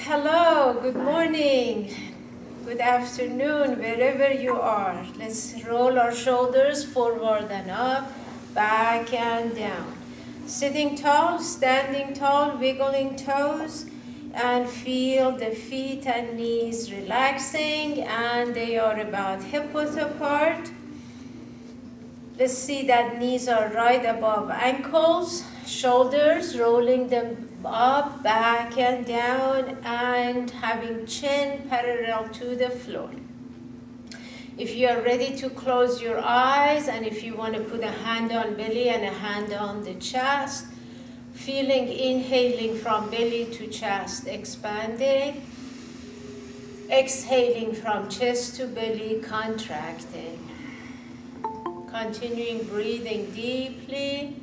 Hello, good morning, good afternoon, wherever you are. Let's roll our shoulders forward and up, back and down. Sitting tall, standing tall, wiggling toes, and feel the feet and knees relaxing, and they are about hip-width apart. Let's see that knees are right above ankles, shoulders, rolling them up, back and down, and having chin parallel to the floor. If you are ready to close your eyes, and if you want to put a hand on belly and a hand on the chest, feeling inhaling from belly to chest, expanding, exhaling from chest to belly, contracting. Continuing breathing deeply,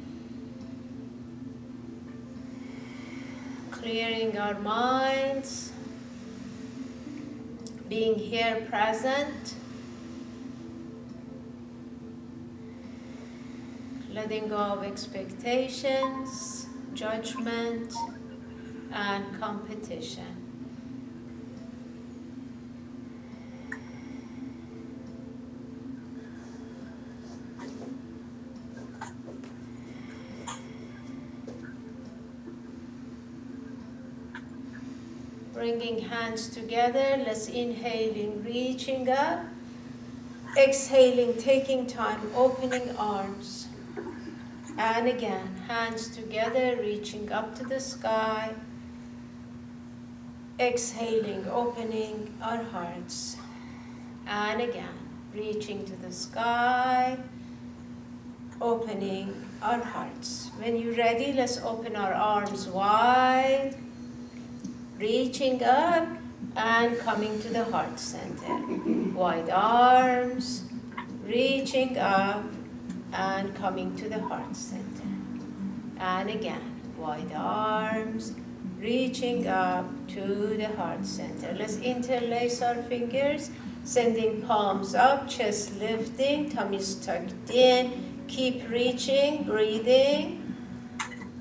clearing our minds, being here present, letting go of expectations, judgment, and competition. Bringing hands together, let's inhaling, reaching up. Exhaling, taking time, opening arms. And again, hands together, reaching up to the sky. Exhaling, opening our hearts. And again, reaching to the sky, opening our hearts. When you're ready, let's open our arms wide. Reaching up and coming to the heart center. Wide arms, reaching up and coming to the heart center. And again, wide arms, reaching up to the heart center. Let's interlace our fingers, sending palms up, chest lifting, tummies tucked in. Keep reaching, breathing,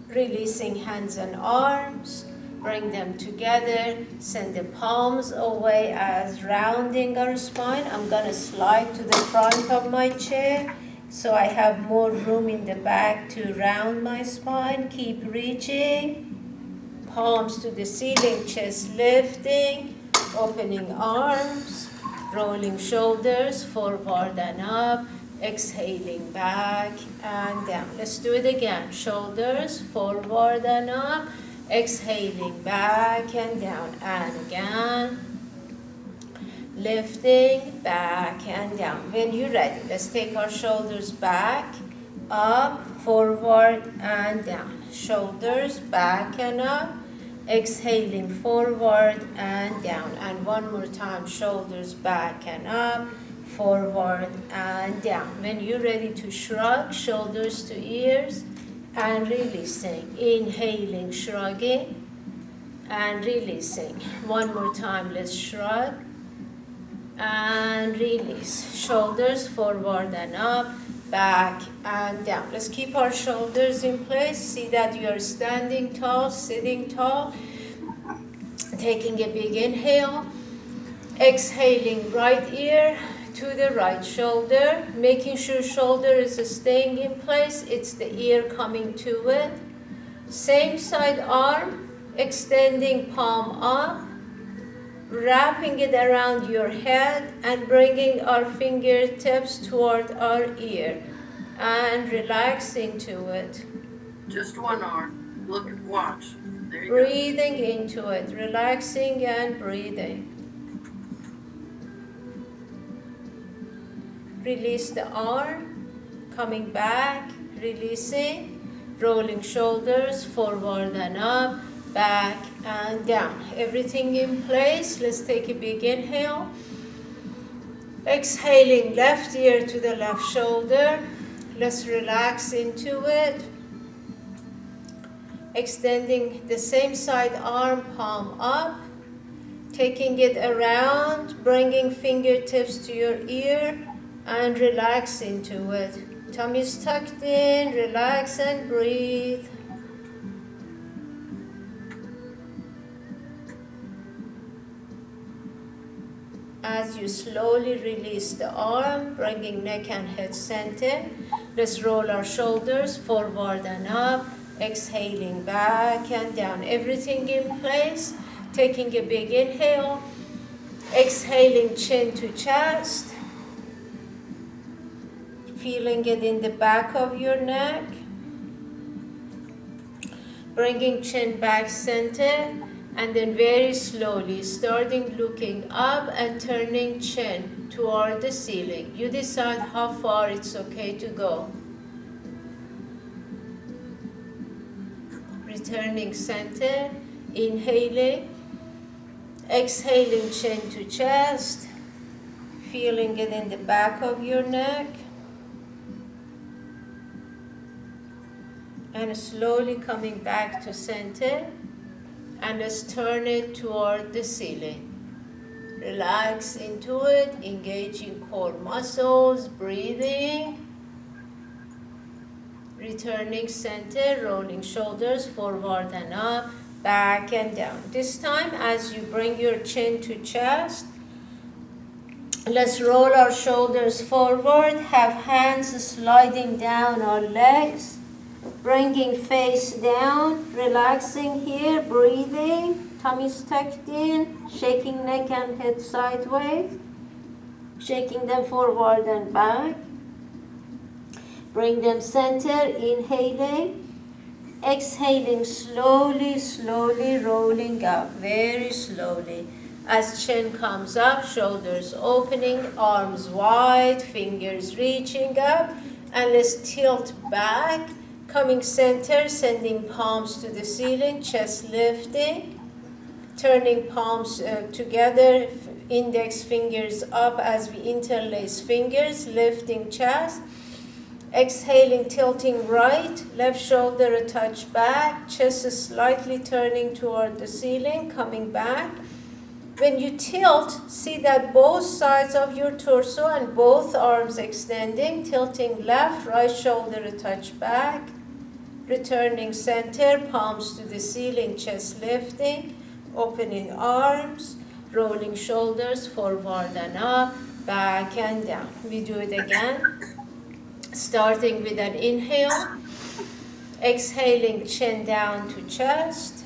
releasing hands and arms. Bring them together, send the palms away as rounding our spine. I'm gonna slide to the front of my chair so I have more room in the back to round my spine. Keep reaching, palms to the ceiling, chest lifting, opening arms, rolling shoulders forward and up, exhaling back and down. Let's do it again, shoulders forward and up, exhaling back and down, and again, lifting back and down. When you're ready, let's take our shoulders back, up, forward and down. Shoulders back and up, exhaling forward and down. And one more time, shoulders back and up, forward and down. When you're ready to shrug, shoulders to ears, and releasing, inhaling, shrugging, and releasing. One more time, let's shrug, and release. Shoulders forward and up, back and down. Let's keep our shoulders in place. See that you are standing tall, sitting tall. Taking a big inhale, exhaling right ear to the right shoulder, making sure shoulder is staying in place, it's the ear coming to it. Same side arm, extending palm up, wrapping it around your head and bringing our fingertips toward our ear and relaxing to it. Just one arm, look, watch. There you breathing into it, relaxing and breathing. Release the arm, coming back, releasing, rolling shoulders forward and up, back and down. Everything in place. Let's take a big inhale. Exhaling, left ear to the left shoulder. Let's relax into it. Extending the same side arm, palm up. Taking it around, bringing fingertips to your ear. And relax into it. Tummy's tucked in, relax and breathe. As you slowly release the arm, bringing neck and head center, let's roll our shoulders forward and up, exhaling back and down. Everything in place, taking a big inhale, exhaling chin to chest, feeling it in the back of your neck, bringing chin back center, and then very slowly starting looking up and turning chin toward the ceiling. You decide how far it's okay to go. Returning center, inhaling, exhaling chin to chest, feeling it in the back of your neck, and slowly coming back to center. And let's turn it toward the ceiling. Relax into it, engaging core muscles, breathing. Returning center, rolling shoulders forward and up, back and down. This time, as you bring your chin to chest, let's roll our shoulders forward, have hands sliding down our legs. Bringing face down, relaxing here, breathing, tummy's tucked in, shaking neck and head sideways, shaking them forward and back. Bring them center, inhaling, exhaling slowly, slowly rolling up, very slowly. As chin comes up, shoulders opening, arms wide, fingers reaching up, and let's tilt back. Coming center, sending palms to the ceiling, chest lifting, turning palms together, index fingers up as we interlace fingers, lifting chest, exhaling, tilting right, left shoulder a touch back, chest is slightly turning toward the ceiling, coming back. When you tilt, see that both sides of your torso and both arms extending, tilting left, right shoulder a touch back. Returning center, palms to the ceiling, chest lifting, opening arms, rolling shoulders forward and up, back and down. We do it again. Starting with an inhale, exhaling chin down to chest.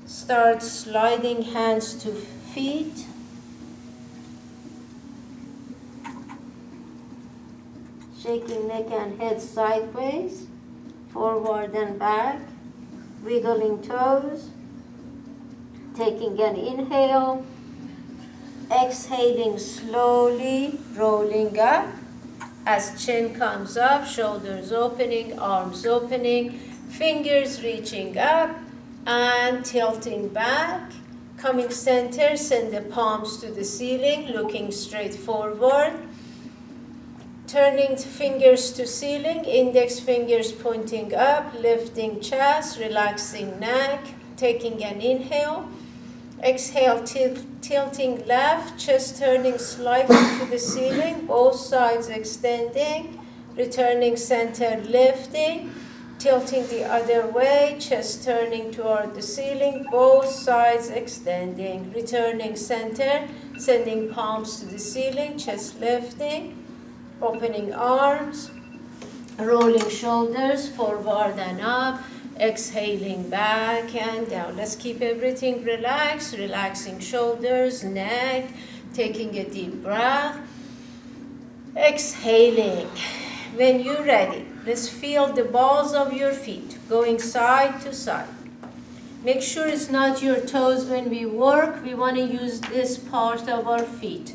Start sliding hands to feet. Shaking neck and head sideways. Forward and back, wiggling toes, taking an inhale, exhaling slowly, rolling up. As chin comes up, shoulders opening, arms opening, fingers reaching up and tilting back. Coming center, send the palms to the ceiling, looking straight forward. Turning fingers to ceiling, index fingers pointing up, lifting chest, relaxing neck, taking an inhale. Exhale, tilting left, chest turning slightly to the ceiling, both sides extending. Returning center, lifting, tilting the other way, chest turning toward the ceiling, both sides extending. Returning center, sending palms to the ceiling, chest lifting. Opening arms, rolling shoulders forward and up, exhaling back and down. Let's keep everything relaxed, relaxing shoulders, neck, taking a deep breath, exhaling. When you're ready, let's feel the balls of your feet going side to side. Make sure it's not your toes when we work. We want to use this part of our feet.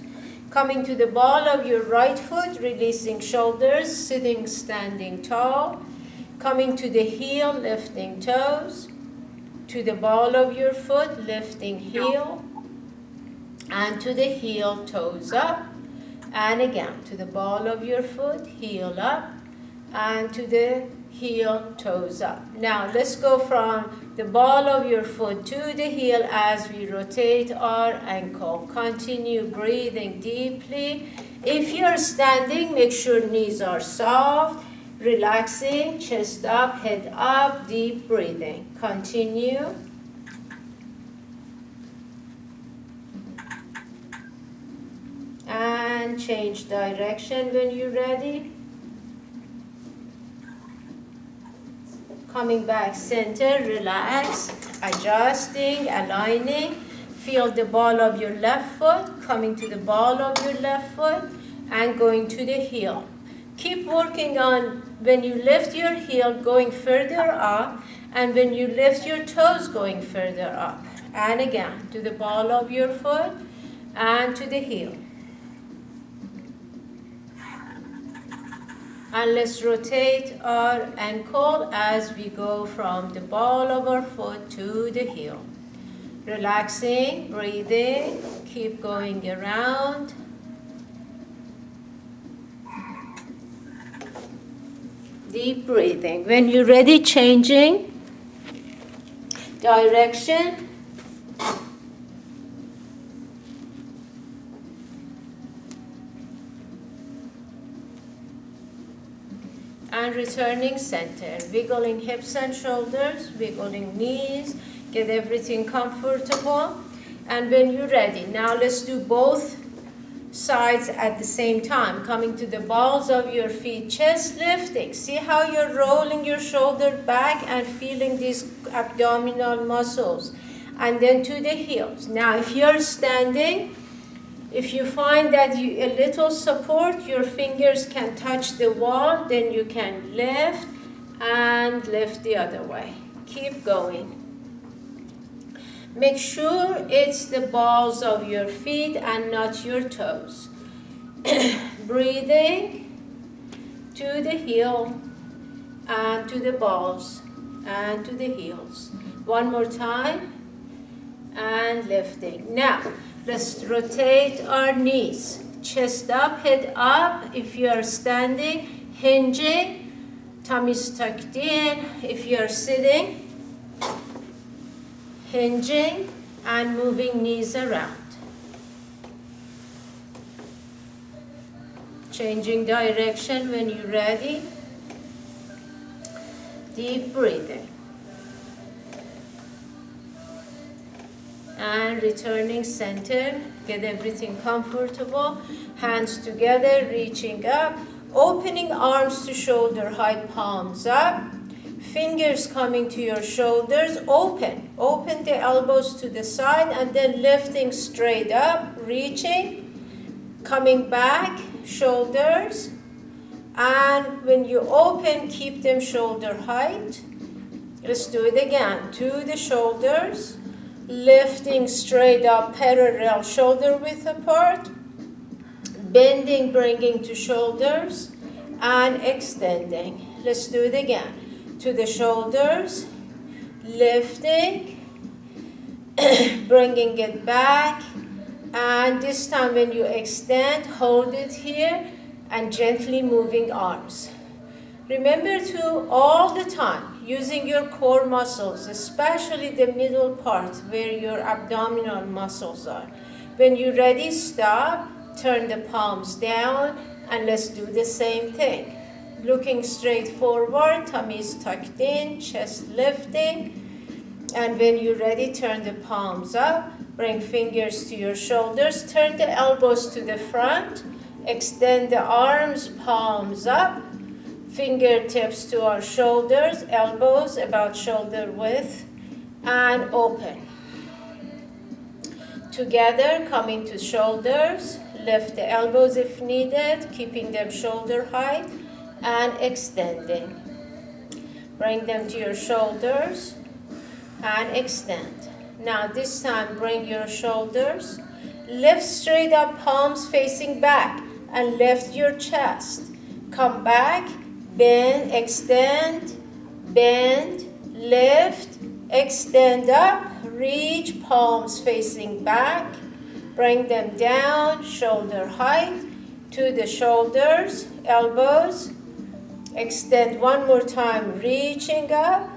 Coming to the ball of your right foot, releasing shoulders, sitting, standing tall. Coming to the heel, lifting toes. To the ball of your foot, lifting heel. And to the heel, toes up. And again, to the ball of your foot, heel up. And to the heel, toes up. Now, let's go from the ball of your foot to the heel as we rotate our ankle. Continue breathing deeply. If you're standing, make sure knees are soft. Relaxing, chest up, head up, deep breathing. Continue. change direction when you're ready. Coming back center, relax, adjusting, aligning. Feel the ball of your left foot, coming to the ball of your left foot, and going to the heel. Keep working on when you lift your heel, going further up, and when you lift your toes, going further up. And again, to the ball of your foot, and to the heel. And let's rotate our ankle as we go from the ball of our foot to the heel. Relaxing, breathing, keep going around. Deep breathing. When you're ready, changing direction. And returning center, wiggling hips and shoulders, wiggling knees, get everything comfortable. And when you're ready, now let's do both sides at the same time. Coming to the balls of your feet, chest lifting. See how you're rolling your shoulder back and feeling these abdominal muscles. And then to the heels. Now if you're standing, if you find that a little support, your fingers can touch the wall, then you can lift and lift the other way. Keep going. Make sure it's the balls of your feet and not your toes. Breathing to the heel and to the balls and to the heels. One more time and lifting. Now, let's rotate our knees. Chest up, head up. If you are standing, hinging, tummy's tucked in. If you are sitting, hinging and moving knees around. Changing direction when you're ready. Deep breathing. And returning center, get everything comfortable. Hands together, reaching up. Opening arms to shoulder height, palms up. Fingers coming to your shoulders, open. Open the elbows to the side and then lifting straight up, reaching, coming back, shoulders. And when you open, keep them shoulder height. Let's do it again. To the shoulders. Lifting straight up, parallel, shoulder width apart. Bending, bringing to shoulders. And extending. Let's do it again. To the shoulders. Lifting. Bringing it back. And this time when you extend, hold it here. And gently moving arms. Remember to, all the time, using your core muscles, especially the middle part where your abdominal muscles are. When you're ready, stop, turn the palms down, and let's do the same thing. Looking straight forward, tummy is tucked in, chest lifting. And when you're ready, turn the palms up, bring fingers to your shoulders, turn the elbows to the front, extend the arms, palms up. Fingertips to our shoulders, elbows about shoulder width, and open. Together, coming to shoulders, lift the elbows if needed, keeping them shoulder height, and extending. Bring them to your shoulders, and extend. Now this time, bring your shoulders, lift straight up, palms facing back, and lift your chest. Come back. Bend, extend, bend, lift, extend up, reach, palms facing back, bring them down, shoulder height, to the shoulders, elbows, extend one more time, reaching up.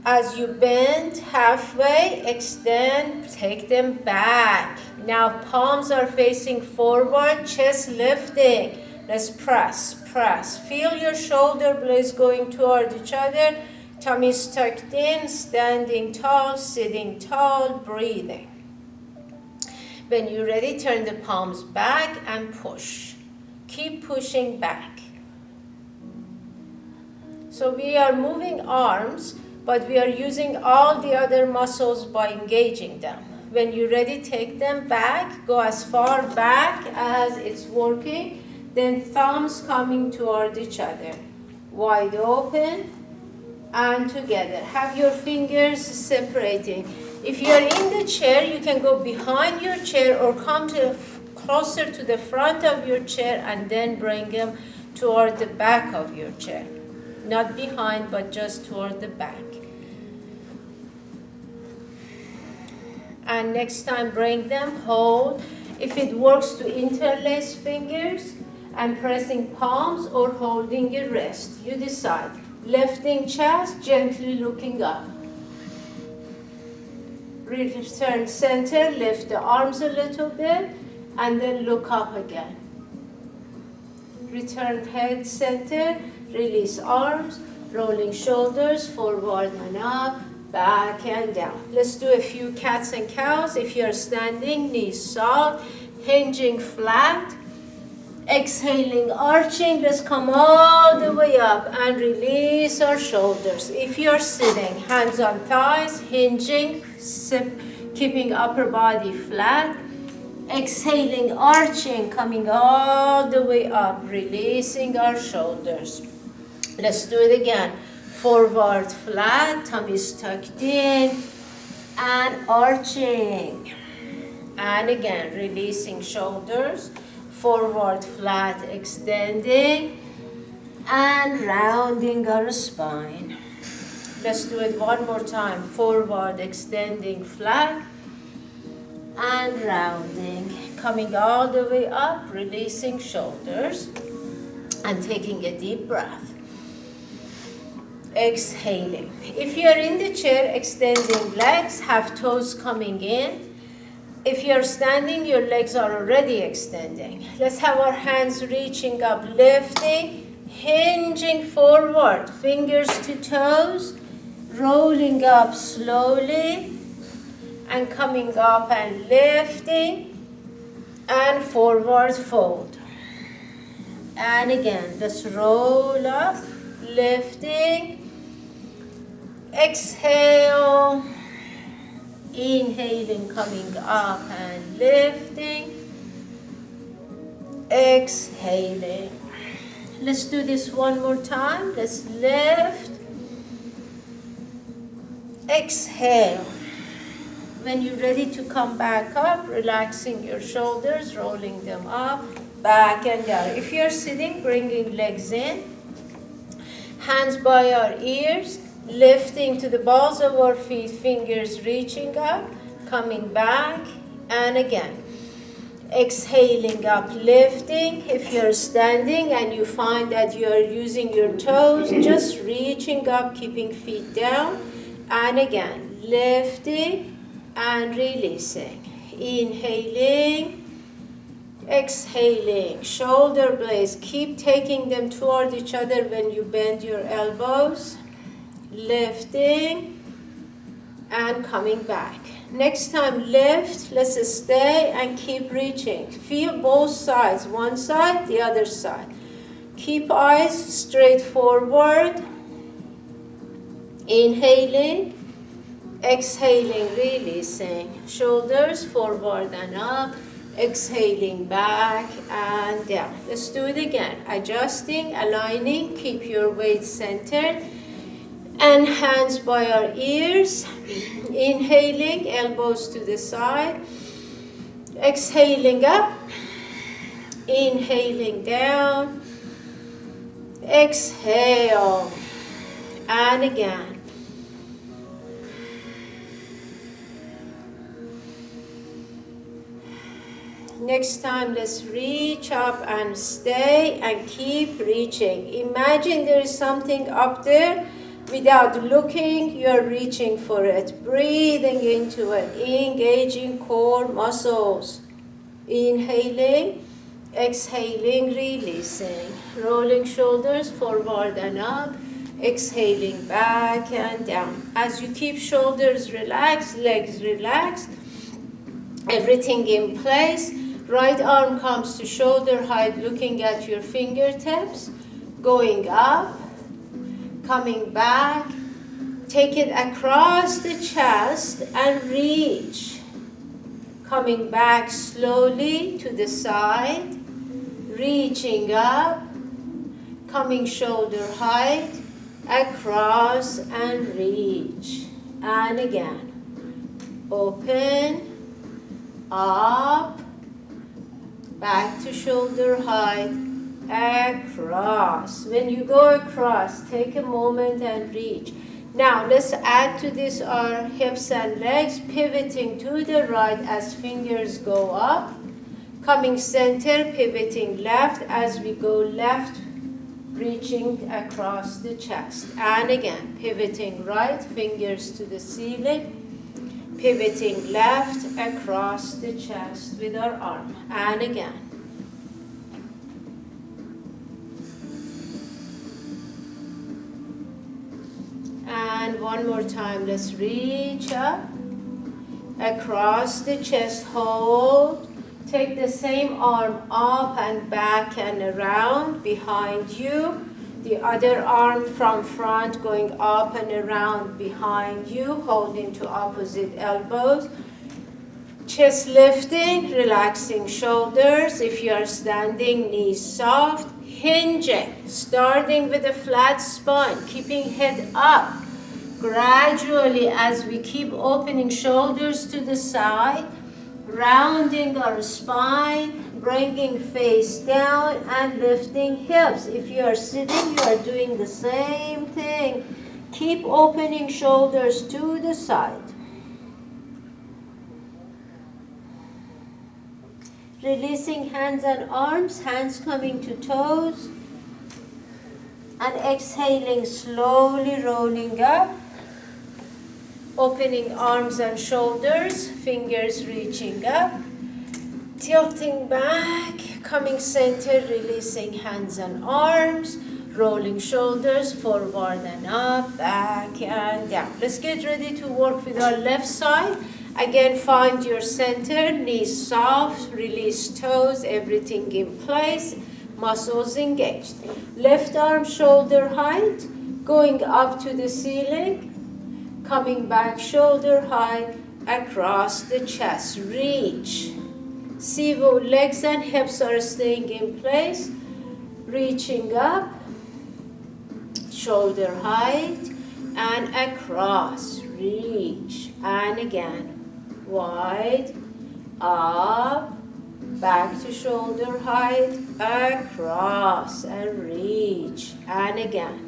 As you bend halfway, extend, take them back. Now palms are facing forward, chest lifting. Let's press, press. Feel your shoulder blades going toward each other. Tummy's tucked in, standing tall, sitting tall, breathing. When you're ready, turn the palms back and push. Keep pushing back. So we are moving arms, but we are using all the other muscles by engaging them. When you're ready, take them back. Go as far back as it's working. Then thumbs coming toward each other. Wide open and together. Have your fingers separating. If you're in the chair, you can go behind your chair or come closer to the front of your chair and then bring them toward the back of your chair. Not behind, but just toward the back. And next time, bring them, hold. If it works, to interlace fingers and pressing palms or holding your wrist. You decide. Lifting chest, gently looking up. Return center, lift the arms a little bit, and then look up again. Return head center, release arms, rolling shoulders, forward and up, back and down. Let's do a few cats and cows. If you're standing, knees soft, hinging flat. Exhaling, arching, let's come all the way up and release our shoulders. If you're sitting, hands on thighs, hinging, keeping upper body flat. Exhaling, arching, coming all the way up, releasing our shoulders. Let's do it again. Forward flat, tummy tucked in, and arching. And again, releasing shoulders. Forward flat, extending, and rounding our spine. Let's do it one more time. Forward, extending, flat, and rounding. Coming all the way up, releasing shoulders, and taking a deep breath. Exhaling. If you're in the chair, extending legs, have toes coming in. If you're standing, your legs are already extending. Let's have our hands reaching up, lifting, hinging forward, fingers to toes, rolling up slowly, and coming up and lifting, and forward fold. And again, let's roll up, lifting, exhale, inhaling, coming up and lifting, exhaling. Let's do this one more time. Let's lift, exhale. When you're ready to come back up, relaxing your shoulders, rolling them up, back and down. If you're sitting, bringing legs in, hands by our ears, lifting to the balls of our feet, fingers reaching up, coming back, and again. Exhaling up, lifting. If you're standing and you find that you're using your toes, just reaching up, keeping feet down, and again, lifting and releasing. Inhaling, exhaling. Shoulder blades, keep taking them toward each other when you bend your elbows. Lifting and coming back. Next time, lift. Let's stay and keep reaching. Feel both sides, one side, the other side. Keep eyes straight forward. Inhaling, exhaling, releasing. Shoulders forward and up. Exhaling back and down. Let's do it again. Adjusting, aligning, keep your weight centered. And hands by our ears. Inhaling, elbows to the side. Exhaling up. Inhaling down. Exhale. And again. Next time, let's reach up and stay and keep reaching. Imagine there is something up there. Without looking, you're reaching for it. Breathing into it, engaging core muscles. Inhaling, exhaling, releasing. Rolling shoulders forward and up. Exhaling back and down. As you keep shoulders relaxed, legs relaxed, Everything in place. Right arm comes to shoulder height, looking at your fingertips. Going up, coming back. Take it across the chest and reach. Coming back slowly to the side. Reaching up. Coming shoulder height. Across and reach. And again. Open. Up, back to shoulder height, across. When you go across, take a moment and reach. Now let's add to this our hips and legs, pivoting to the right as fingers go up, coming center, pivoting left as we go left, reaching across the chest. And again, pivoting right, fingers to the ceiling, pivoting left across the chest with our arm. And again. And one more time. Let's reach up across the chest. Hold. Take the same arm up and back and around behind you. The other arm from front going up and around behind you, holding to opposite elbows. Chest lifting, relaxing shoulders. If you are standing, knees soft. Hinging, starting with a flat spine, keeping head up. Gradually, as we keep opening shoulders to the side, rounding our spine, bringing face down and lifting hips. If you are sitting, you are doing the same thing. Keep opening shoulders to the side. Releasing hands and arms, hands coming to toes. And exhaling, slowly rolling up. Opening arms and shoulders, fingers reaching up. Tilting back, coming center, releasing hands and arms, rolling shoulders forward and up, back and down. Let's get ready to work with our left side. Again, find your center, knees soft, release toes, everything in place, muscles engaged. Left arm shoulder height, going up to the ceiling, coming back shoulder height, across the chest, reach. See, legs and hips are staying in place. Reaching up, shoulder height, and across. Reach. And again, wide, up, back to shoulder height, across, and reach. And again.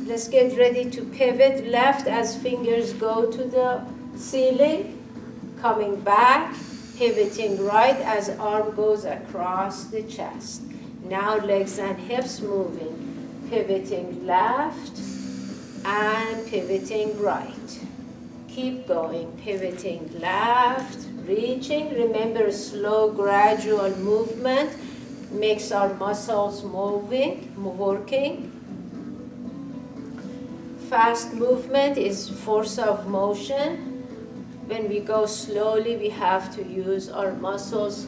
Let's get ready to pivot left as fingers go to the ceiling. Coming back, pivoting right as arm goes across the chest. Now legs and hips moving. Pivoting left and pivoting right. Keep going. Pivoting left, reaching. Remember, slow, gradual movement makes our muscles working. Fast movement is force of motion. When we go slowly, we have to use our muscles.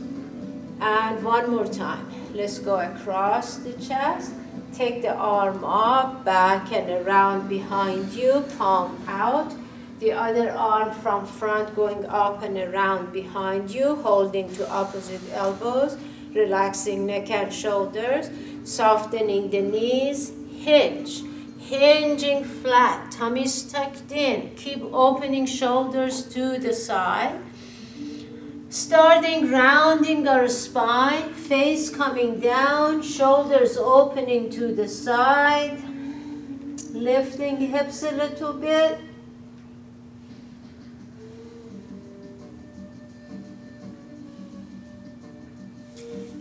And one more time. Let's go across the chest. Take the arm up, back and around behind you, palm out. The other arm from front going up and around behind you, holding to opposite elbows, relaxing neck and shoulders, softening the knees, hinge. Hinging flat, tummy tucked in. Keep opening shoulders to the side. Starting rounding our spine, face coming down, shoulders opening to the side. Lifting hips a little bit.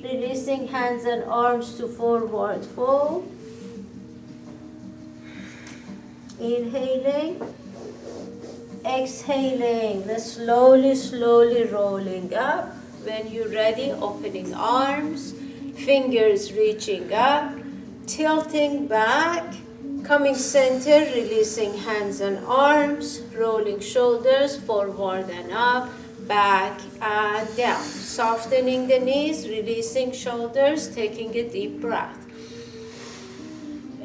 Releasing hands and arms to forward fold. Inhaling, exhaling. Let's slowly rolling up. When you're ready, opening arms, fingers reaching up, tilting back, Coming center, releasing hands and arms, rolling shoulders forward and up, back and down. Softening the knees, releasing shoulders, taking a deep breath.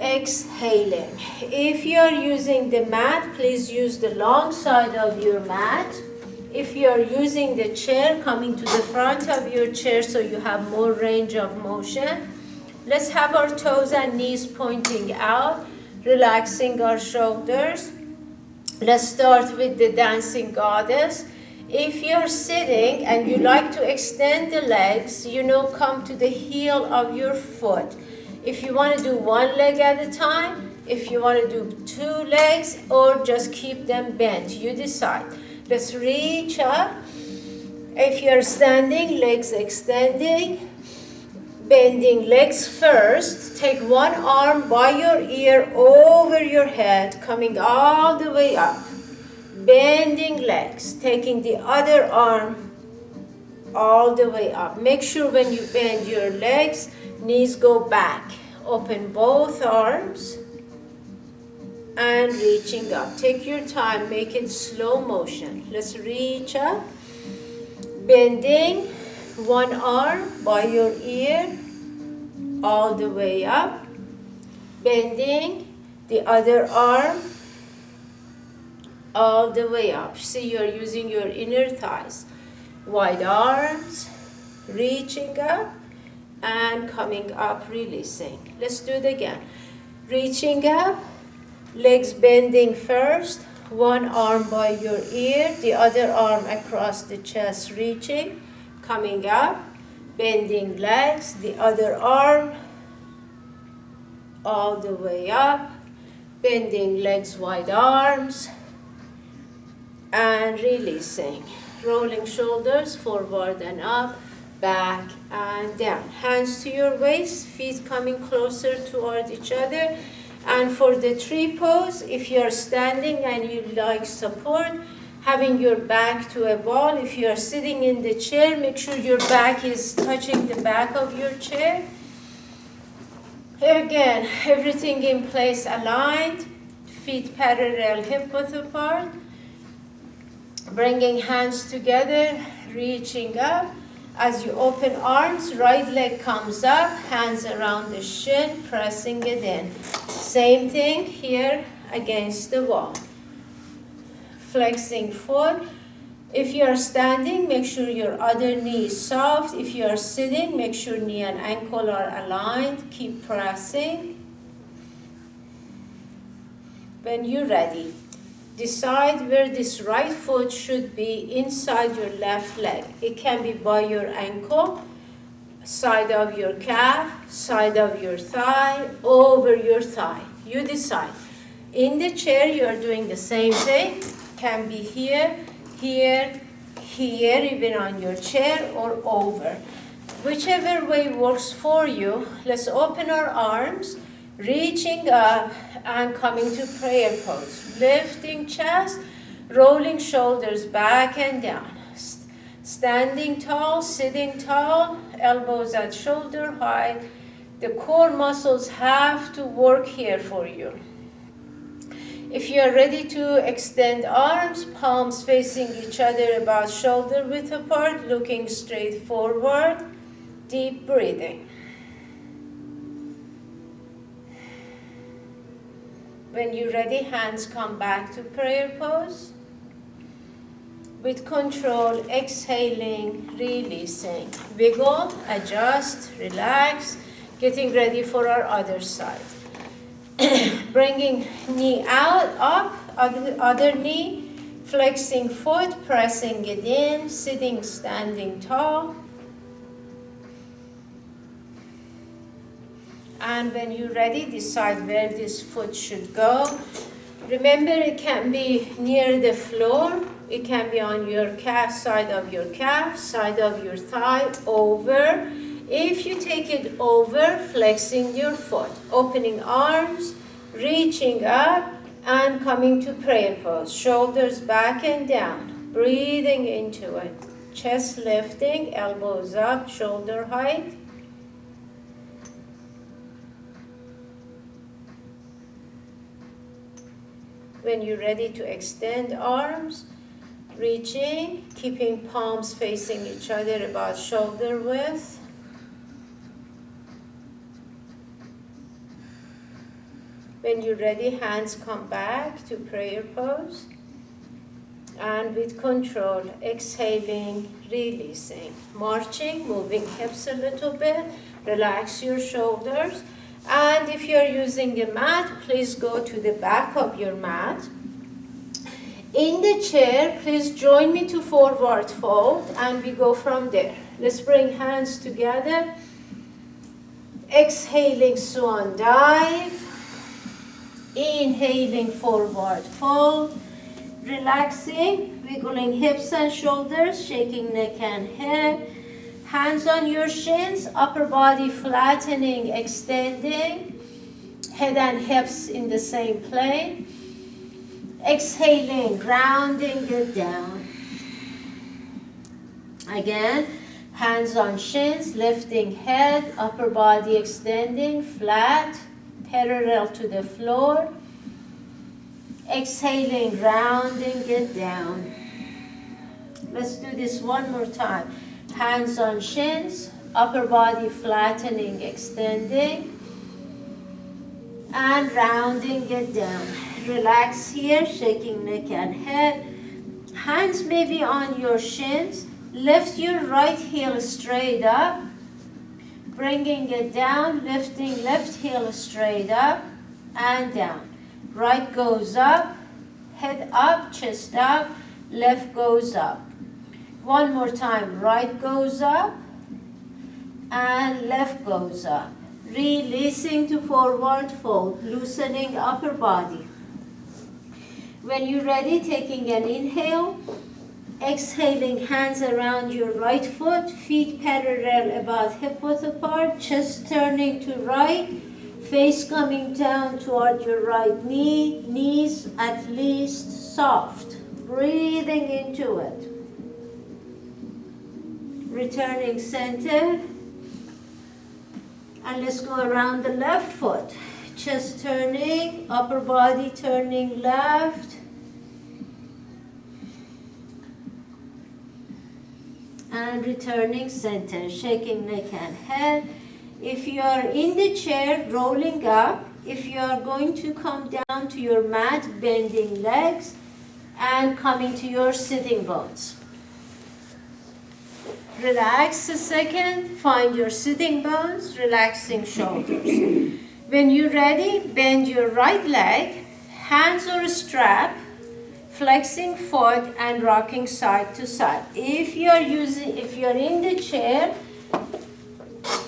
Exhaling. If you are using the mat, please use the long side of your mat. If you are using the chair, coming to the front of your chair so you have more range of motion. Let's have our toes and knees pointing out, relaxing our shoulders. Let's start with the dancing goddess. If you're sitting and you like to extend the legs, come to the heel of your foot. If you want to do one leg at a time, if you want to do two legs, or just keep them bent, you decide. Let's reach up. If you're standing, legs extending. Bending legs first. Take one arm by your ear over your head, coming all the way up. Bending legs, taking the other arm all the way up. Make sure when you bend your legs, knees go back. Open both arms and reaching up. Take your time, make it slow motion. Let's reach up. Bending one arm by your ear all the way up. Bending the other arm all the way up. See, you're using your inner thighs. Wide arms, reaching up and coming up, releasing. Let's do it again. Reaching up, legs bending first, one arm by your ear, the other arm across the chest, reaching, coming up, bending legs, the other arm all the way up, bending legs, wide arms, and releasing. Rolling shoulders forward and up, back and down. Hands to your waist, feet coming closer toward each other. And for the tree pose, if you're standing and you like support, having your back to a wall. If you're sitting in the chair, make sure your back is touching the back of your chair. Again, everything in place, aligned, feet parallel, hip width apart. Bringing hands together, reaching up. As you open arms, right leg comes up, hands around the shin, pressing it in. Same thing here against the wall. Flexing foot. If you are standing, make sure your other knee is soft. If you are sitting, make sure knee and ankle are aligned. Keep pressing. When you're ready, decide where this right foot should be inside your left leg. It can be by your ankle, side of your calf, side of your thigh, over your thigh. You decide. In the chair, you are doing the same thing. Can be here, here, here, even on your chair or over. Whichever way works for you. Let's open our arms, reaching up and coming to prayer pose. Lifting chest, rolling shoulders back and down. Standing tall, sitting tall, elbows at shoulder height. The core muscles have to work here for you. If you are ready to extend arms, palms facing each other about shoulder width apart, looking straight forward, deep breathing. When you're ready, hands come back to prayer pose. With control, exhaling, releasing. Wiggle, adjust, relax, getting ready for our other side. Bringing knee out, up, other knee, flexing foot, pressing it in, sitting, standing tall. And when you're ready, decide where this foot should go. Remember, it can be near the floor. It can be on your calf, side of your calf, side of your thigh, over. If you take it over, flexing your foot, opening arms, reaching up, and coming to prayer pose. Shoulders back and down, breathing into it. Chest lifting, elbows up, shoulder height. When you're ready to extend arms, reaching, keeping palms facing each other about shoulder width. When you're ready, hands come back to prayer pose. And with control, exhaling, releasing. Marching, moving hips a little bit. Relax your shoulders. And if you're using a mat, please go to the back of your mat. In the chair, please join me to forward fold, and we go from there. Let's bring hands together. Exhaling, swan dive. Inhaling, forward fold. Relaxing, wiggling hips and shoulders, shaking neck and head. Hands on your shins, upper body flattening, extending. Head and hips in the same plane. Exhaling, rounding it down. Again, hands on shins, lifting head, upper body extending, flat, parallel to the floor. Exhaling, rounding it down. Let's do this one more time. Hands on shins, upper body flattening, extending, and rounding it down. Relax here, shaking neck and head. Hands maybe on your shins. Lift your right heel straight up, bringing it down, lifting left heel straight up and down. Right goes up, head up, chest up, left goes up. One more time, right goes up and left goes up. Releasing to forward fold, loosening upper body. When you're ready, taking an inhale, exhaling, hands around your right foot, feet parallel about hip width apart, chest turning to right, face coming down toward your right knee, knees at least soft. Breathing into it. Returning center. And let's go around the left foot. Chest turning, upper body turning left. And returning center, shaking neck and head. If you are in the chair, rolling up. If you are going to come down to your mat, bending legs and coming to your sitting bones. Relax a second, find your sitting bones, relaxing shoulders. When you're ready, bend your right leg, hands on a strap, flexing foot and rocking side to side. If you're in the chair,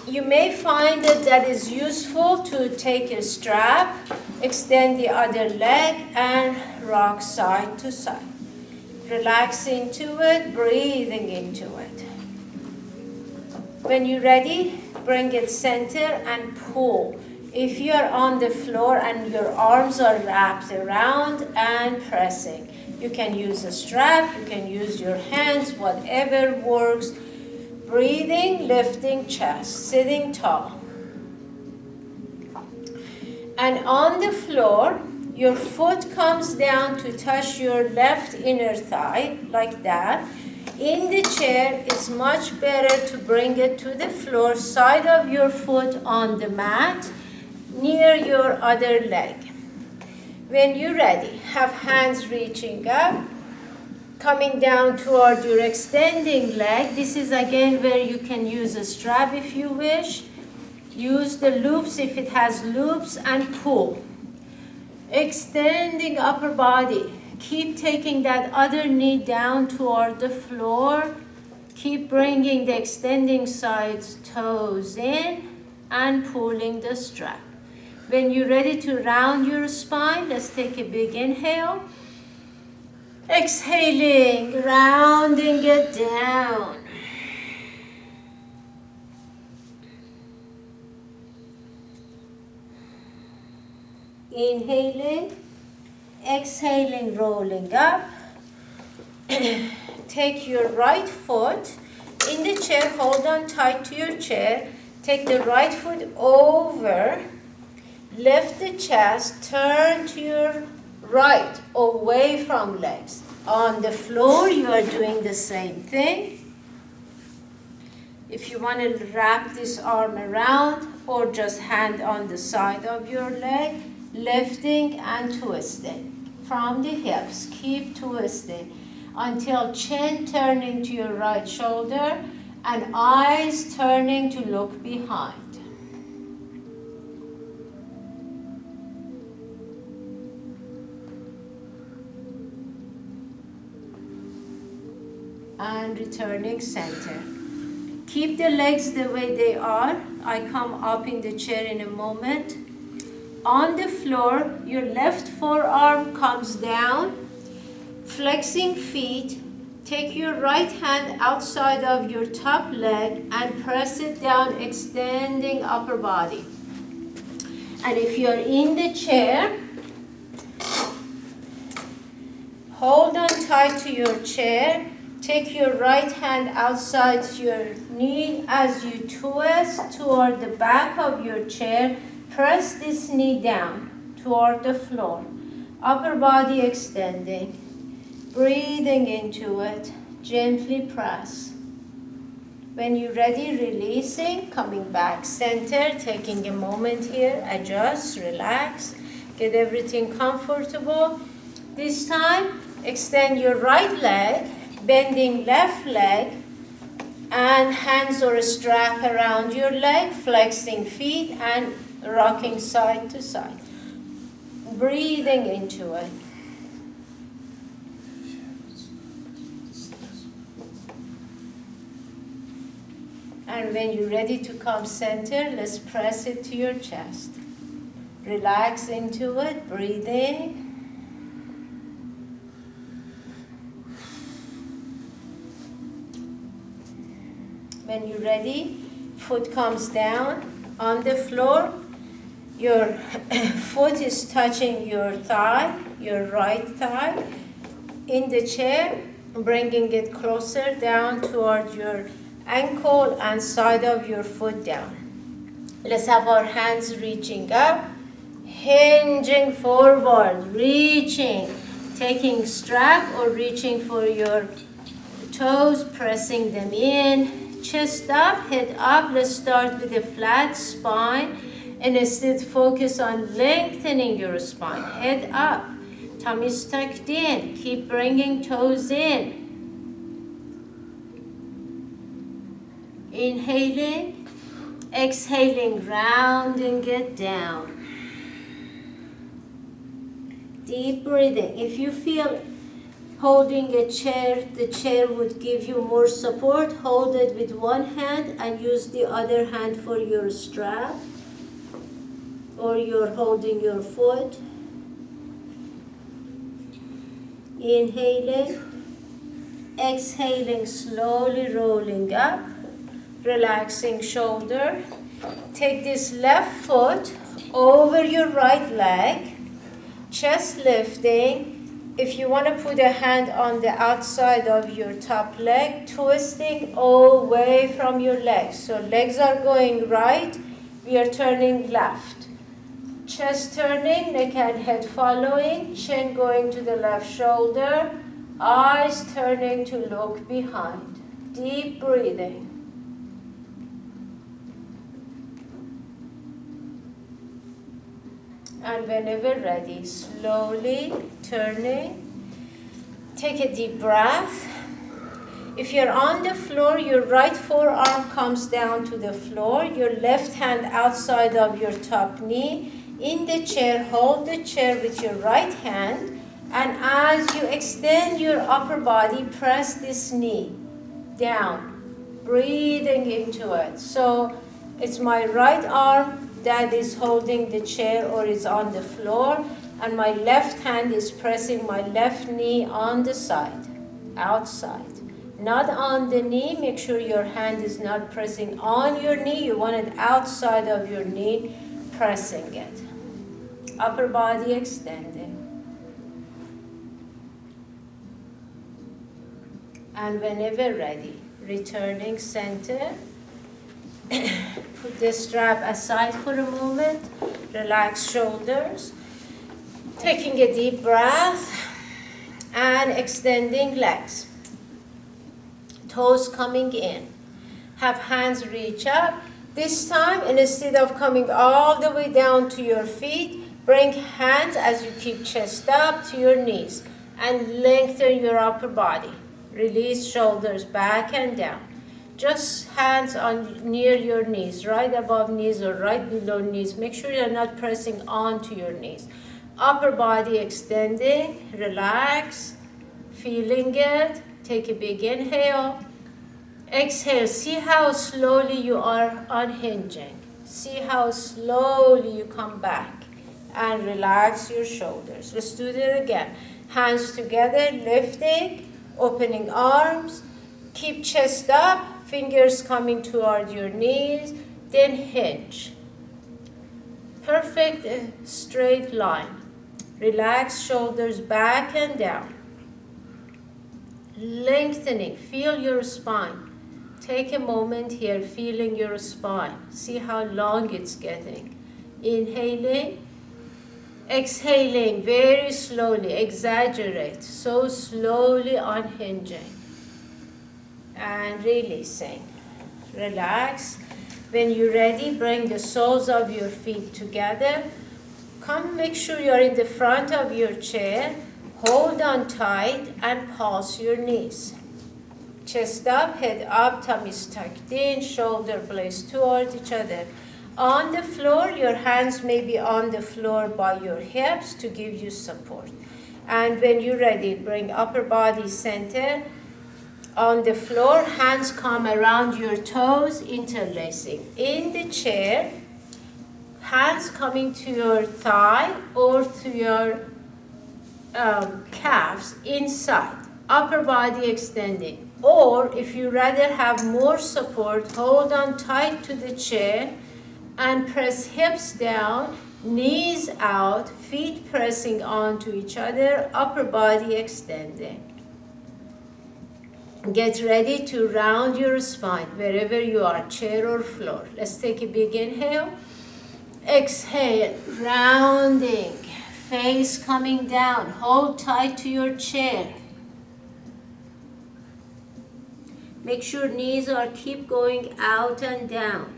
you may find that is useful to take a strap, extend the other leg and rock side to side. Relax into it, breathing into it. When you're ready, bring it center and pull. If you're on the floor and your arms are wrapped around and pressing, you can use a strap, you can use your hands, whatever works. Breathing, lifting chest, sitting tall. And on the floor, your foot comes down to touch your left inner thigh, like that. In the chair, it's much better to bring it to the floor, side of your foot on the mat, near your other leg. When you're ready, have hands reaching up, coming down toward your extending leg. This is again where you can use a strap if you wish. Use the loops if it has loops and pull. Extending upper body. Keep taking that other knee down toward the floor. Keep bringing the extending sides, toes in and pulling the strap. When you're ready to round your spine, let's take a big inhale. Exhaling, rounding it down. Inhaling, exhaling, rolling up. Take your right foot in the chair, hold on tight to your chair. Take the right foot over, lift the chest, turn to your right, away from legs. On the floor, you are doing the same thing. If you want to wrap this arm around or just hand on the side of your leg, lifting and twisting from the hips. Keep twisting until chin turning to your right shoulder and eyes turning to look behind. And returning center. Keep the legs the way they are. I come up in the chair in a moment. On the floor, your left forearm comes down, flexing feet. Take your right hand outside of your top leg and press it down, extending upper body. And if you're in the chair, hold on tight to your chair. Take your right hand outside your knee as you twist toward the back of your chair. Press this knee down toward the floor. Upper body extending. Breathing into it. Gently press. When you're ready, releasing, coming back center, taking a moment here, adjust, relax, get everything comfortable. This time, extend your right leg, bending left leg, and hands or a strap around your leg, flexing feet and rocking side to side. Breathing into it. And when you're ready to come center, let's press it to your chest. Relax into it, breathing. When you're ready, foot comes down on the floor. Your foot is touching your thigh, your right thigh. In the chair, bringing it closer down toward your ankle and side of your foot down. Let's have our hands reaching up, hinging forward, reaching, taking strap or reaching for your toes, pressing them in, chest up, head up. Let's start with a flat spine and instead focus on lengthening your spine. Head up, tummy's tucked in, keep bringing toes in. Inhaling, exhaling, rounding it down. Deep breathing. If you feel holding a chair, the chair would give you more support, hold it with one hand and use the other hand for your strap, or you're holding your foot. Inhaling, exhaling, slowly rolling up. Relaxing shoulder. Take this left foot over your right leg, chest lifting. If you want to put a hand on the outside of your top leg, twisting away from your legs. So legs are going right, we are turning left. Chest turning, neck and head following, chin going to the left shoulder, eyes turning to look behind. Deep breathing. And whenever ready, slowly turning. Take a deep breath. If you're on the floor, your right forearm comes down to the floor, your left hand outside of your top knee. In the chair, hold the chair with your right hand, and as you extend your upper body, press this knee down, breathing into it. So it's my right arm that is holding the chair or is on the floor, and my left hand is pressing my left knee on the side, outside. Not on the knee, make sure your hand is not pressing on your knee, you want it outside of your knee, pressing it. Upper body extending. And whenever ready, returning center. Put the strap aside for a moment. Relax shoulders. Taking a deep breath and extending legs. Toes coming in. Have hands reach up. This time, instead of coming all the way down to your feet, bring hands as you keep chest up to your knees and lengthen your upper body. Release shoulders back and down. Just hands on near your knees, right above knees or right below knees. Make sure you're not pressing onto your knees. Upper body extending, relax, feeling it. Take a big inhale. Exhale, see how slowly you are unhinging. See how slowly you come back and relax your shoulders. Let's do that again. Hands together, lifting, opening arms. Keep chest up, fingers coming toward your knees, then hinge. Perfect straight line. Relax shoulders back and down. Lengthening, feel your spine. Take a moment here, feeling your spine. See how long it's getting. Inhaling, exhaling very slowly, exaggerate. So slowly unhinging. And releasing. Relax. When you're ready, bring the soles of your feet together. Come, make sure you're in the front of your chair. Hold on tight and pulse your knees. Chest up, head up, tummy is tucked in, shoulder blades toward each other. On the floor, your hands may be on the floor by your hips to give you support. And when you're ready, bring upper body center on the floor, hands come around your toes, interlacing. In the chair, hands coming to your thigh or to your calves inside, upper body extending. Or if you rather have more support, hold on tight to the chair and press hips down, knees out, feet pressing onto each other, upper body extending. Get ready to round your spine wherever you are, chair or floor. Let's take a big inhale. Exhale, rounding, face coming down. Hold tight to your chair. Make sure knees are keep going out and down.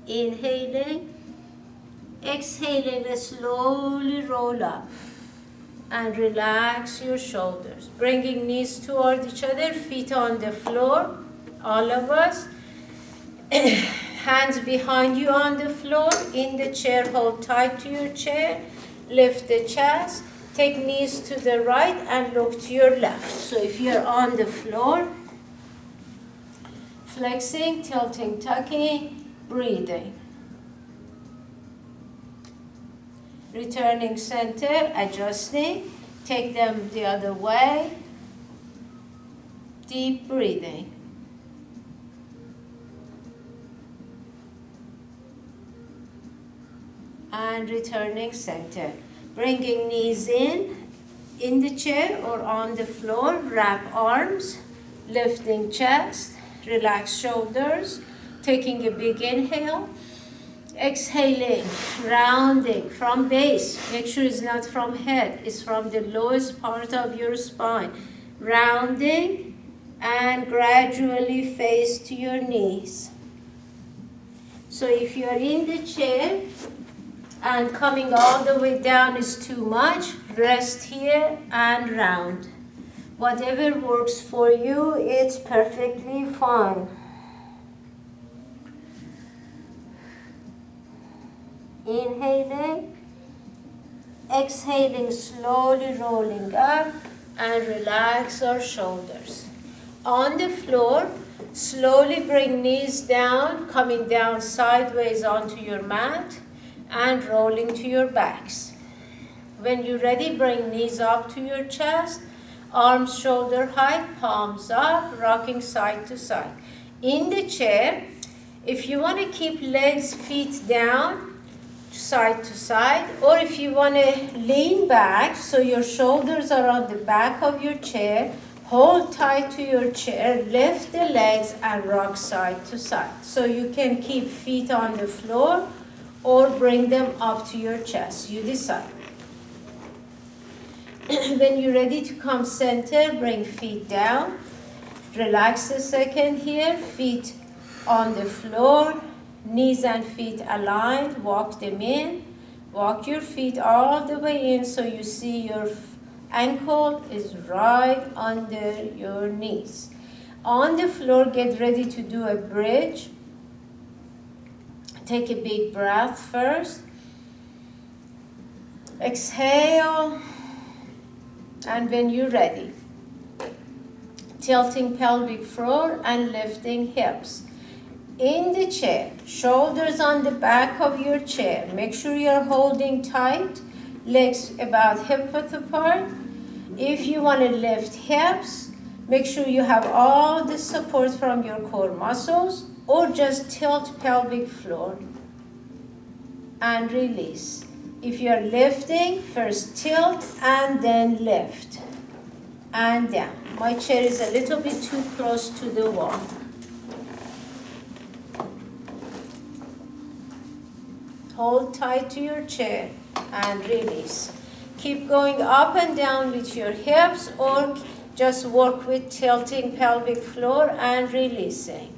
Inhaling, exhaling, let's slowly roll up and relax your shoulders. Bringing knees toward each other, feet on the floor, all of us. Hands behind you on the floor, in the chair, hold tight to your chair, lift the chest, take knees to the right and look to your left. So if you're on the floor, flexing, tilting, tucking, breathing. Returning center, adjusting, take them the other way, deep breathing. And returning center. Bringing knees in the chair or on the floor, wrap arms, lifting chest, relax shoulders, taking a big inhale, exhaling, rounding from base. Make sure it's not from head, it's from the lowest part of your spine. Rounding and gradually face to your knees. So if you're in the chair, and coming all the way down is too much, rest here and round. Whatever works for you, it's perfectly fine. Inhaling, exhaling, slowly rolling up and relax our shoulders. On the floor, slowly bring knees down, coming down sideways onto your mat, and rolling to your backs. When you're ready, bring knees up to your chest, arms shoulder height, palms up, rocking side to side. In the chair, if you want to keep legs, feet down, side to side, or if you want to lean back so your shoulders are on the back of your chair, hold tight to your chair, lift the legs and rock side to side. So you can keep feet on the floor or bring them up to your chest. You decide. When you're ready to come center, bring feet down. Relax a second here. Feet on the floor. Knees and feet aligned. Walk them in. Walk your feet all the way in so you see your ankle is right under your knees. On the floor, get ready to do a bridge. Take a big breath first. Exhale. And when you're ready, tilting pelvic floor and lifting hips. In the chair, shoulders on the back of your chair. Make sure you're holding tight, legs about hip width apart. If you want to lift hips, make sure you have all the support from your core muscles, or just tilt pelvic floor and release. If you're lifting, first tilt and then lift and down. My chair is a little bit too close to the wall. Hold tight to your chair and release. Keep going up and down with your hips, or just work with tilting pelvic floor and releasing.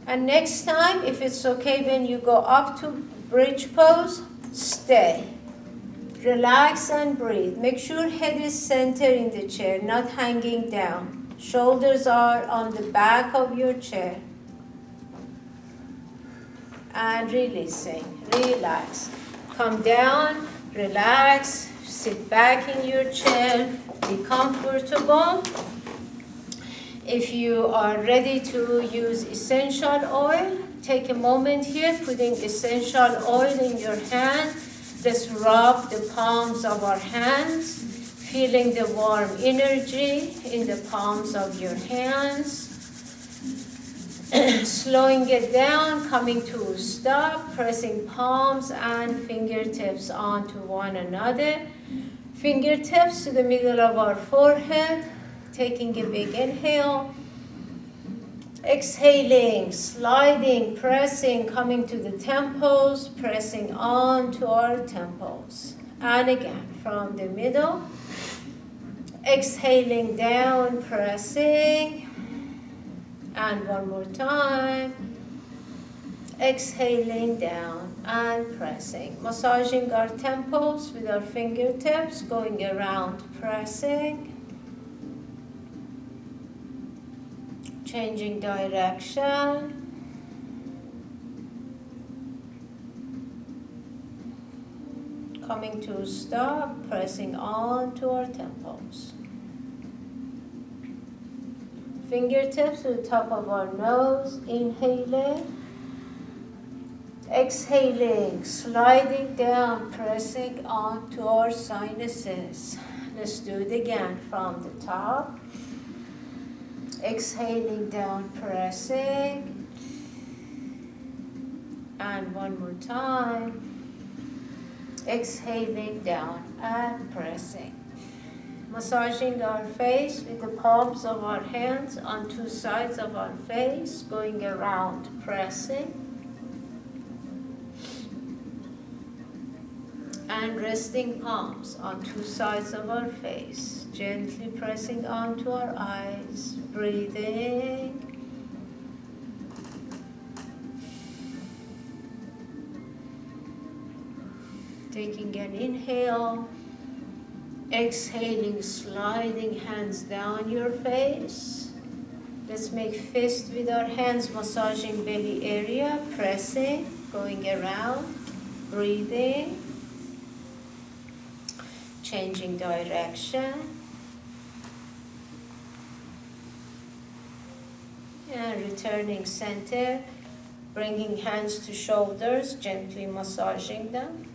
And next time, if it's okay, when you go up to bridge pose, stay. Relax and breathe. Make sure head is centered in the chair, not hanging down. Shoulders are on the back of your chair. And releasing. Relax. Come down, relax, sit back in your chair, be comfortable. If you are ready to use essential oil, take a moment here, putting essential oil in your hand. Let's rub the palms of our hands, feeling the warm energy in the palms of your hands. Slowing it down, coming to a stop, pressing palms and fingertips onto one another. Fingertips to the middle of our forehead, taking a big inhale. Exhaling, sliding, pressing, coming to the temples, pressing onto our temples. And again, from the middle. Exhaling down, pressing. And one more time. Exhaling down and pressing. Massaging our temples with our fingertips, going around, pressing. Changing direction. Coming to a stop, pressing onto our temples. Fingertips to the top of our nose, inhaling. Exhaling, sliding down, pressing onto our sinuses. Let's do it again from the top. Exhaling down, pressing. And one more time. Exhaling down and pressing. Massaging our face with the palms of our hands on two sides of our face, going around, pressing. And resting palms on two sides of our face, gently pressing onto our eyes, breathing. Taking an inhale, exhaling, sliding hands down your face. Let's make fist with our hands, massaging belly area, pressing, going around, breathing. Changing direction. And returning center, bringing hands to shoulders, gently massaging them.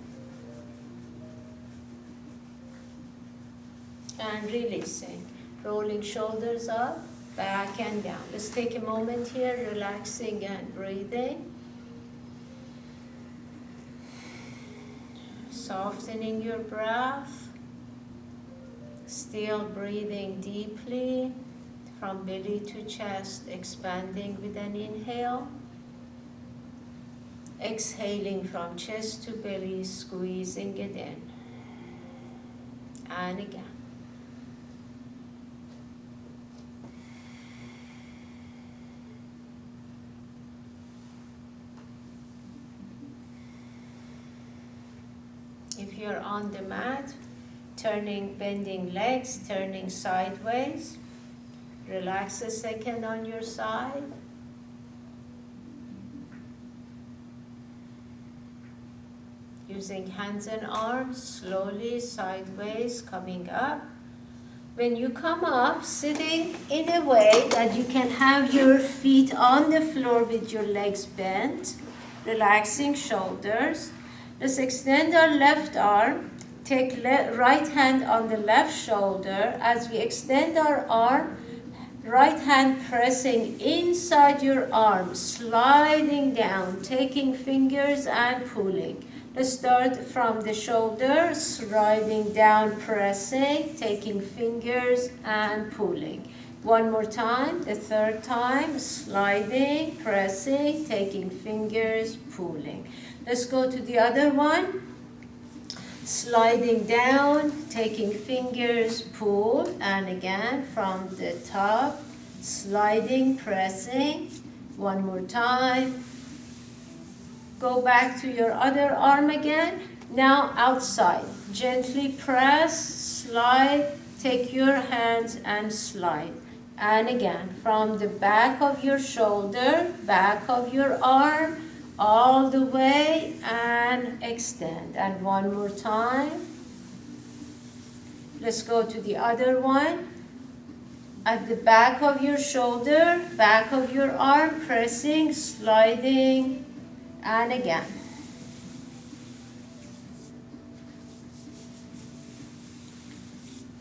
And releasing, rolling shoulders up, back and down. Let's take a moment here, relaxing and breathing. Softening your breath. Still breathing deeply from belly to chest, expanding with an inhale. Exhaling from chest to belly, squeezing it in. And again. If you're on the mat, bending legs, turning sideways. Relax a second on your side. Using hands and arms, slowly sideways, coming up. When you come up, sitting in a way that you can have your feet on the floor with your legs bent, relaxing shoulders. Let's extend our left arm. Take right hand on the left shoulder. As we extend our arm, right hand pressing inside your arm, sliding down, taking fingers and pulling. Let's start from the shoulder, sliding down, pressing, taking fingers and pulling. One more time, the third time, sliding, pressing, taking fingers, pulling. Let's go to the other one. Sliding down, taking fingers, pull, and again from the top, sliding, pressing. One more time. Go back to your other arm again. Now outside, gently press, slide, take your hands and slide. And again, from the back of your shoulder, back of your arm, all the way and extend. And one more time. Let's go to the other one. At the back of your shoulder, back of your arm, pressing, sliding, and again.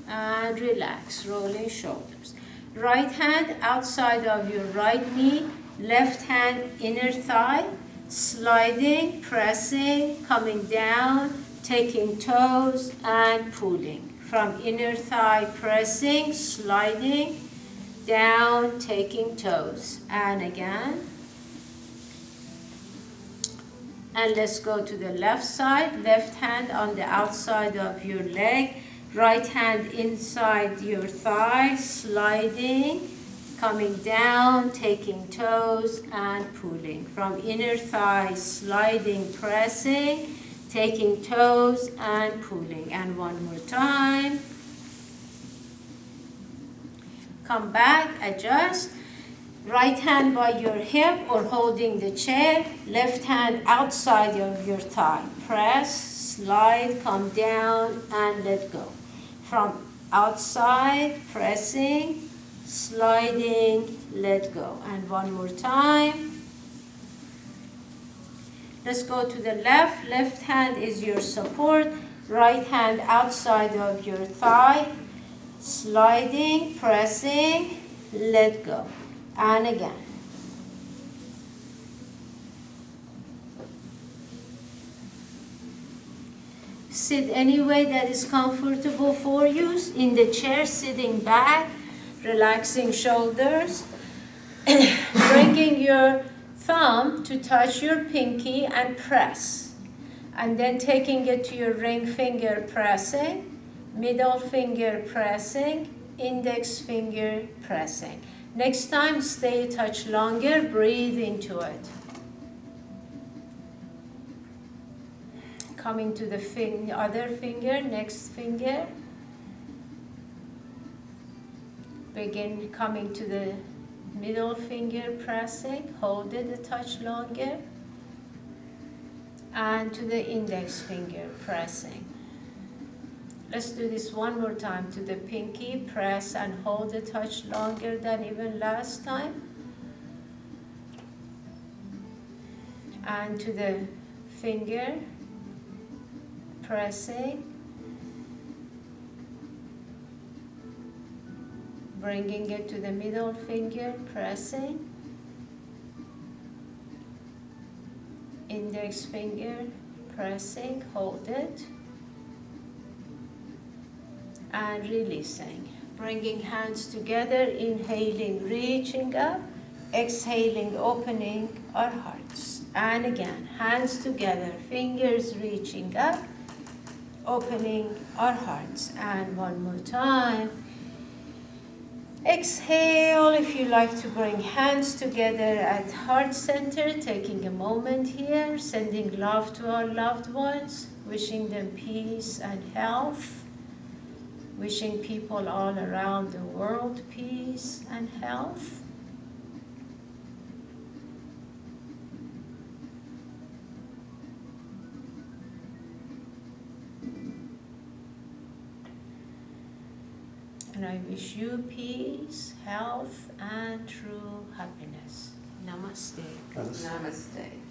And relax, rolling shoulders. Right hand outside of your right knee, left hand inner thigh, sliding, pressing, coming down, taking toes and pulling. From inner thigh, pressing, sliding, down, taking toes. And again. And let's go to the left side. Left hand on the outside of your leg. Right hand inside your thigh, sliding, coming down, taking toes and pulling. From inner thigh, sliding, pressing, taking toes and pulling. And one more time. Come back, adjust. Right hand by your hip or holding the chair. Left hand outside of your thigh. Press, slide, come down and let go. From outside, pressing, sliding, let go. And one more time. Let's go to the left. Left hand is your support. Right hand outside of your thigh. Sliding, pressing, let go. And again. Sit any way that is comfortable for you. In the chair, sitting back, relaxing shoulders. Bringing your thumb to touch your pinky and press. And then taking it to your ring finger, pressing. Middle finger, pressing. Index finger, pressing. Next time, stay a touch longer. Breathe into it. Coming to the other finger, next finger. Begin coming to the middle finger, pressing. Hold it a touch longer. And to the index finger, pressing. Let's do this one more time. To the pinky, press and hold a touch longer than even last time. And to the finger, pressing. Bringing it to the middle finger, pressing. Index finger, pressing, hold it. And releasing. Bringing hands together, inhaling, reaching up. Exhaling, opening our hearts. And again, hands together, fingers reaching up, opening our hearts. And one more time. Exhale if you like to bring hands together at heart center, taking a moment here, sending love to our loved ones, wishing them peace and health, wishing people all around the world peace and health. And I wish you peace, health, and true happiness. Namaste. Namaste. Namaste.